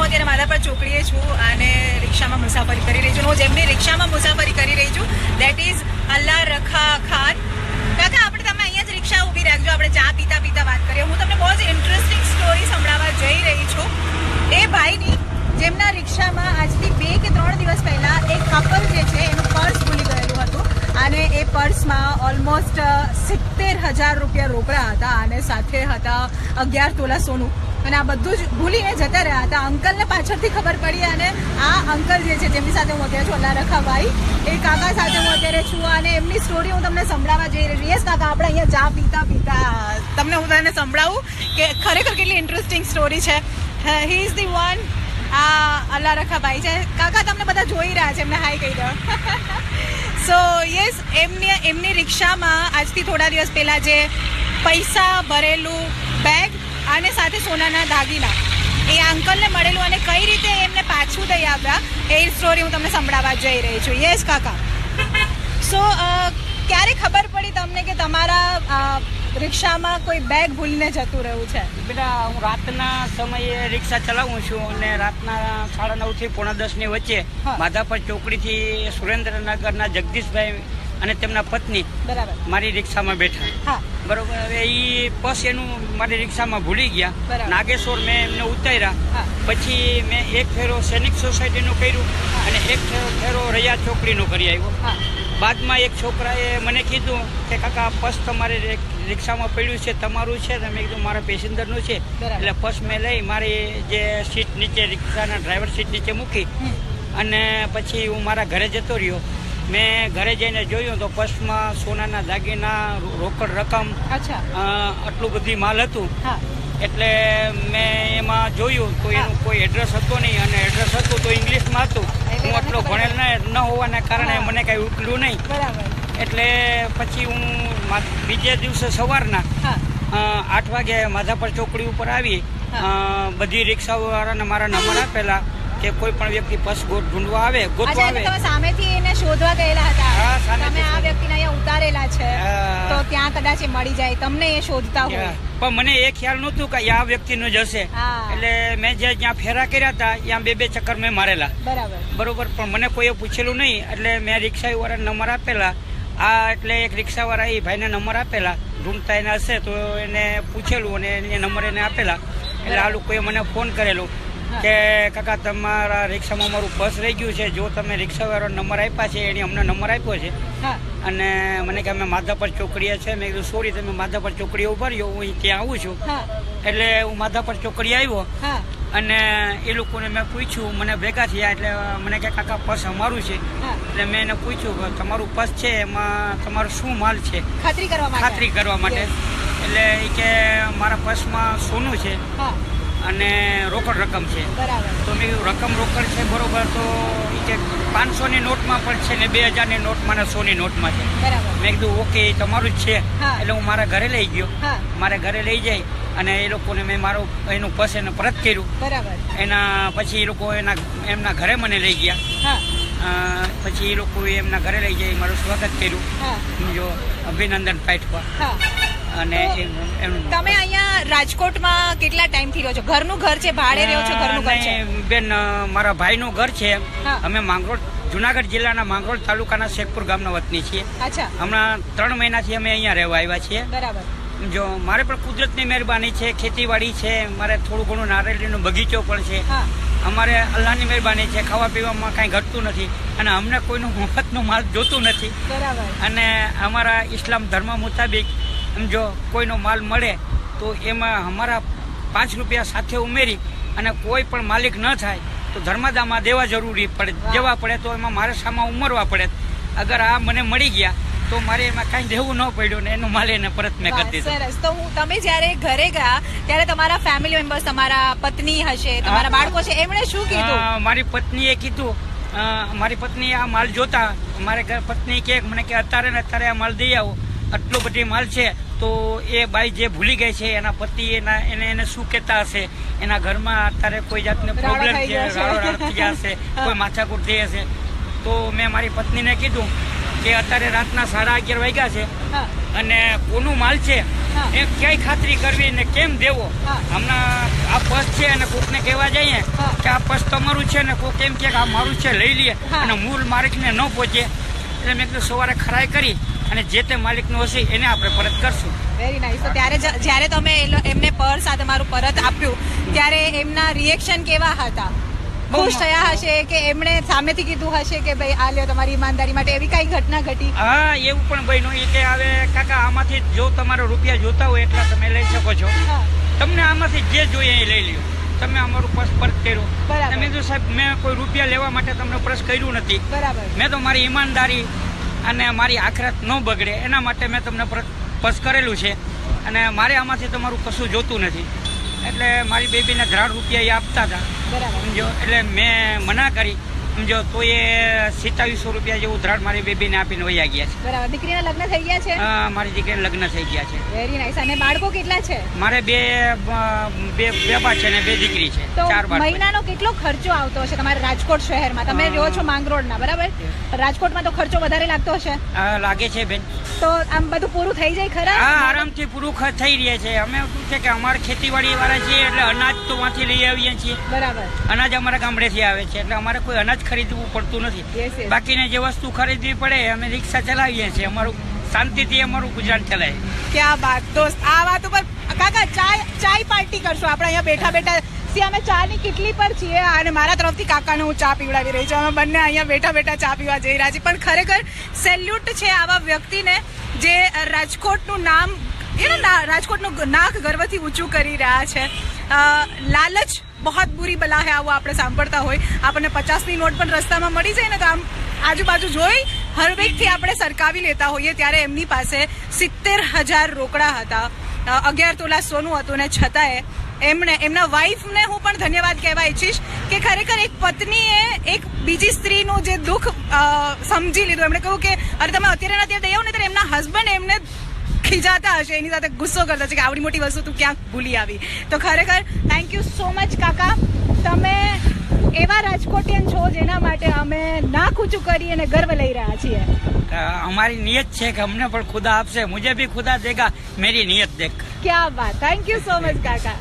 અત્યારે માધાપર ચોકડીએ છું અને રિક્ષામાં મુસાફરી કરી રહી છું. હું જેમની રિક્ષામાં મુસાફરી કરી રહી છું દેટ ઇઝ અલ્લા રખા ખાન. કાકા આપણે તમે અહીંયા જ રિક્ષા ઊભી રાખજો, આપણે ચા પીતા પીતા વાત કરીએ. હું તમને બહુ જ ઇન્ટરેસ્ટિંગ સ્ટોરી સંભળાવવા જઈ રહી છું એ ભાઈની, જેમના રિક્ષામાં આજથી 2 કે 3 દિવસ પહેલા એક કપલ જે છે એનું પર્સ ભૂલી ગયેલું હતું અને એ પર્સમાં ઓલમોસ્ટ 70,000 રૂપિયા રોકડા હતા અને સાથે હતા 11 તોલા સોનું અને આ બધું જ ભૂલીને જતા રહ્યા હતા. અંકલને પાછળથી ખબર પડી અને આ અંકલ જે છે જેમની સાથે હું અત્યારે છું, અલ્લા રખાભાઈ, એ કાકા સાથે હું અત્યારે છું અને એમની સ્ટોરી હું તમને સંભળાવવા જઈ રહી છું. યસ કાકા, આપણે અહીંયા ચા પીતા પીતા તમને હું તને સંભળાવું કે ખરેખર કેટલી ઇન્ટરેસ્ટિંગ સ્ટોરી છે. He is the one. આ અલ્લા રખાભાઈ છે. કાકા તમને બધા જોઈ રહ્યા છે, એમને હાઈ કહી દો. સો યસ, એમની રિક્ષામાં આજથી થોડા દિવસ પહેલાં જે પૈસા ભરેલું બેગ અને સાથે સોનાના દાગીના એ અંકલને મળેલું અને કઈ રીતે એમને પાછું દઈ આવ્યા એ સ્ટોરી હું તમને સંભળાવવા જઈ રહી છું. યસ કાકા, સો ક્યારે ખબર પડી તમને કે તમારા રિક્ષામાં કોઈ બેગ ભૂલીને જતું રહ્યું છે? બેટા, હું રાતના સમયે રિક્ષા ચલાવું છું અને રાતના 9:30 થી 9:45 ની વચ્ચે માધાપર ચોકડીથી સુરેન્દ્રનગરના જગદીશભાઈ અને તેમના પત્ની બરાબર મારી રિક્ષામાં બેઠા. બરોબર. હવે એ પર્સ એનું મારી રિક્ષામાં ભૂલી ગયા. નાગેશ્વર મેં એમને ઉતાર્યા. પછી મેં એક ફેરો સૈનિક સોસાયટીનું કર્યું અને એક ફેરો રૈયા ચોકડીનું કરી આવ્યો. બાદમાં એક છોકરાએ મને કીધું કે કાકા પર્સ તમારી રિક્ષામાં પડ્યું છે, તમારું છે? મેં કીધું મારા પેસેન્જરનું છે. એટલે પર્સ મેં લઈ મારી જે સીટ નીચે, રિક્ષાના ડ્રાઈવર સીટ નીચે મૂકી અને પછી હું મારા ઘરે જતો રહ્યો. મેં ઘરે જઈને જોયું તો પર્સમાં સોનાના દાગીના, રોકડ રકમ, આટલું બધી માલ હતું. એટલે મેં એમાં જોયું તો એનું કોઈ એડ્રેસ હતો નહીં અને એડ્રેસ હતું તો ઇંગ્લિશમાં હતું. હું આટલો ભણેલ ન હોવાના કારણે મને કાંઈ ઉકલ્યું નહીં. એટલે પછી હું બીજે દિવસે સવારના 8 વાગે માધાપર ચોકડી ઉપર આવી. બધી રિક્ષાવાળાને મારા નંબર આપેલા કે કોઈ પણ વ્યક્તિ પર્સ ઢૂંઢવા આવે, ગોતવા આવે. તમે સામેથી એને શોધવા ગયેલા હતા, તમે આ વ્યક્તિને અહીંયા ઉતારેલા છે તો ત્યાં કદાચ એ મળી જાય, તમને એ શોધતા હોય. પણ મને એ ખ્યાલ નહોતું કે આ વ્યક્તિનું જ હશે. એટલે મેં જ્યાં ફેરા કર્યા હતા ત્યાં 2 ચક્કર મેં મારેલા. બરોબર. પણ મને કોઈએ પૂછેલું નહીં એટલે મેં રિક્ષાવાળાને નંબર આપેલા. એટલે એક રિક્ષાવાળા એ ભાઈને નંબર આપેલા, ઢૂંઢતા એને હશે તો એને પૂછેલું અને એ નંબર એને આપેલા. એટલે આ લોકોએ મને ફોન કરેલો કે કાકા તમારા રિક્ષામાં મારું પર્સ રહી ગયું છે, જો તમે રિક્ષાવાળો નંબર આપ્યા છે એની અમને નંબર આપ્યો છે. અને મને કે અમે માધાપર ચોકડીએ છે. મેં કીધું સોરી, તમે માધાપર ચોકડીએ ઉભા રહ્યો, હું ત્યાં આવું છું. એટલે હું માધાપર ચોકડી આવ્યો અને એ લોકોને મેં પૂછ્યું, મને ભેગા થયા એટલે મને કે કાકા પર્સ અમારું છે. એટલે મેં એને પૂછ્યું કે તમારું પર્સ છે એમાં તમારું શું માલ છે, ખાતરી કરવા માટે. એટલે એ કે મારા પર્સમાં સોનું છે અને રોકડ રકમ છે. તો મેં કીધું રકમ રોકડ છે, બરોબર. તો એ કે 500ની નોટમાં પણ છે ને 2000ની નોટમાં ને 100ની નોટમાં છે. મેં કીધું ઓકે, તમારું જ છે. એટલે હું મારા ઘરે લઈ ગયો. મારા ઘરે લઈ જઈ અને એ લોકોને મેં એનું પર્સ એને પરત કર્યું. એના પછી એ લોકો એમના ઘરે મને લઈ ગયા. પછી એ લોકોએ એમના ઘરે લઈ જઈ મારું સ્વાગત કર્યું. જો અભિનંદન પાઠવા. અને તમે અહીંયા રાજકોટમાં કેટલા ટાઈમથી રહો છો? ઘરનું ઘર છે, ભાડે રહ્યો છો? ઘરનું ઘર છે બેન, મારા ભાઈનું ઘર છે. અમે માંગરોળ, જુનાગઢ જિલ્લાના માંગરોળ તાલુકાના શેખપુર ગામના વતની છીએ. હમણાં 3 મહિનાથી અમે અહીંયા રહેવા આવ્યા છીએ. જો મારે પણ કુદરતની મહેરબાની છે, ખેતીવાડી છે, મારે થોડું ઘણું નારિયેળીનો બગીચો પણ છે. અમારે અલ્લાહની મહેરબાની છે, ખાવા પીવામાં કાંઈ ઘટતું નથી અને અમને કોઈનું મફતનો માલ જોતું નથી. અને અમારા ઇસ્લામ ધર્મ મુતાબિક જો કોઈનો માલ મળે તો એમાં અમારા 5 રૂપિયા સાથે ઉમેરી અને કોઈ પણ માલિક ન થાય તો ધર્માદામાં દેવા જરૂરી પડે. દેવા પડે તો એમાં મારે સામા ઉમરવા પડે. અગર આ મને મળી ગયા તો મારે એમાં કાંઈ દેવું ન પડ્યું ને એનું માલ એને પરત મેં કરી દીધું. સરસ. તો તમે જ્યારે ઘરે ગયા ત્યારે તમારા ફેમિલી મેમ્બર્સ, તમારા પત્ની હશે, તમારા બાળકો છે, એમણે શું કીધું? મારી પત્નીએ કીધું, મારી પત્ની આ માલ જોતા મારે પત્ની કે મને કે અત્યારે ને અત્યારે આ માલ દઈ આવો, આટલો બધી માલ છે. તો એ બાઈ જે ભૂલી ગઈ છે એના પતિ એને શું કહેતા હશે, એના ઘરમાં અત્યારે કોઈ જાતનો પ્રોબ્લેમ છે, રાડો થઈ ગયા હશે, કોઈ માથાકૂટ થઈ હશે. તો મેં મારી પત્નીને કીધું કે અત્યારે રાતના 11:30 વાગ્યા છે અને કોનું માલ છે હા. એ ક્યાંય ખાતરી કરવી ને કેમ દેવો. હા. હમણાં આ પર્સ છે અને કોકને કહેવા જઈએ હા. કે આ પર્સ તમારું છે ને કોક એમ કે આ મારું છે લઈ લઈએ હા. અને મૂળ માલિકને ન પહોંચે એટલે મેં કીધું સવારે ખરાઈ કરી અને જે તે માલિકનું હશે એને આપણે પરત કરશું. Very nice. તો ત્યારે જ્યારે તમે એમને પર્સ આ તમારું પરત આપ્યું ત્યારે એમના રિએક્શન કેવા હતા? ખુશ થયા હશે કે એમણે સામેથી કીધું હશે કે ભાઈ આ લ્યો તમારી ઈમાનદારી માટે, એવી કઈ ઘટના ઘટી? હા, એવું પણ બન્યું એ કે હવે કાકા આમાંથી જો તમારો રૂપિયા જોતા હોય એટલા તમે લઈ શકો છો, હા. તમને આમાંથી જે જોઈએ એ લઈ લ્યો. તમે અમારું પર્સ પરત કર્યું. બરાબર. મેં કીધું સાહેબ મેં કોઈ રૂપિયા લેવા માટે તમને પર્સ કર્યું નથી. બરાબર. મેં તો મારી ઈમાનદારી અને મારી આખરાત ન બગડે એના માટે મેં તમને પર્સ કરેલું છે અને મારે આમાંથી તમારું કશું જોતું નથી. એટલે મારી બેબીને ધરાડ રૂપિયા એ આપતા હતા, બરાબર. સમજો. એટલે મેં મના કરી, સમજો, તો એ 2700 રૂપિયા જેવું ધરાડ મારી બેબીને આપીને વયા ગયા છે. બરાબર. દીકરીના લગ્ન થઈ ગયા છે? હા, મારી દીકરીને લગ્ન થઈ ગયા છે. Very nice. અને બાળકો કેટલા છે? મારે બે બા છે ને 2 દીકરી છે. તો 4 બાળકો. મહિનાનો કેટલો ખર્ચો આવતો હશે તમારે રાજકોટ શહેરમાં? તમે રહ્યો છો માંગરોળના, બરાબર? રાજકોટમાં તો ખર્ચો વધારે લાગતો હશે. લાગે છે બેન. તો આમ બધું પૂરું થઈ જાય ખરા? હા, આરામથી પૂરું થઈ રહે છે. અમે શું છે કે અમારે ખેતીવાડી વાળા છીએ એટલે અનાજ તો ત્યાંથી લઈ આવીએ છીએ. બરાબર. અનાજ અમારા ગામડેથી આવે છે એટલે અમારે કોઈ અનાજ ખરીદવું પડતું નથી. Yes, yes. બાકીને જે વસ્તુ ખરીદવી પડે અમે રિક્ષા ચલાવીએ છીએ. અમારું શાંતિથી અમારું ગુજરાન ચલાય. ક્યાં બાત દોસ્ત. આ વાત ઉપર કાકા ચાય પાર્ટી કરશું આપણે અહીંયા બેઠા બેઠા. સી અમે ચાની કેટલી પર છીએ અને મારા તરફથી કાકાને હું ચા પીવડાવી રહી છું. અમે બંને અહીંયા બેઠા બેઠા ચા પીવા જઈ રહ્યા છીએ. પણ ખરેખર સેલ્યુટ છે આવા વ્યક્તિને જે રાજકોટનું નામ રાજકોટનું નાક ગર્વથી ઊંચું કરી રહ્યા છે. લાલચ બહોત બુરી બલા હે, આવું આપણે સાંભળતા હોય. આપણને 50ની નોટ પણ રસ્તામાં મળી જાય ને તો આમ આજુબાજુ જોઈ હરવેકથી આપણે સરકાવી લેતા હોઈએ. ત્યારે એમની પાસે 70,000 રોકડા હતા, 11 તોલા સોનું હતું ને છતાંય એમના વાઈફને હું પણ ધન્યવાદ કહેવા ઈચ્છીશ કે ખરેખર એક પત્નીએ એક બીજી સ્ત્રીનું જે દુઃખ સમજી લીધું. એમણે કહ્યું કે અરે તમે અત્યારે દઈ આવો ને, ત્યારે એમના હસબન્ડ એમને ખીજાતા હશે, એની સાથે ગુસ્સો કરતા છે કે આવડી મોટી વસ્તુ તું ક્યાંક ભૂલી આવી. તો ખરેખર થેન્ક યુ સો મચ કાકા. તમે એવા રાજકોટિયન છો જેના માટે અમે નાક ઊંચું કરી અને ગર્વ લઈ રહ્યા છીએ. અમારી નિયત છે કે અમને પણ ખુદા આપશે, મુझे भी खुदा देगा, मेरी नियत देख. ક્યાં વાત. થેન્ક યુ સો મચ કાકા.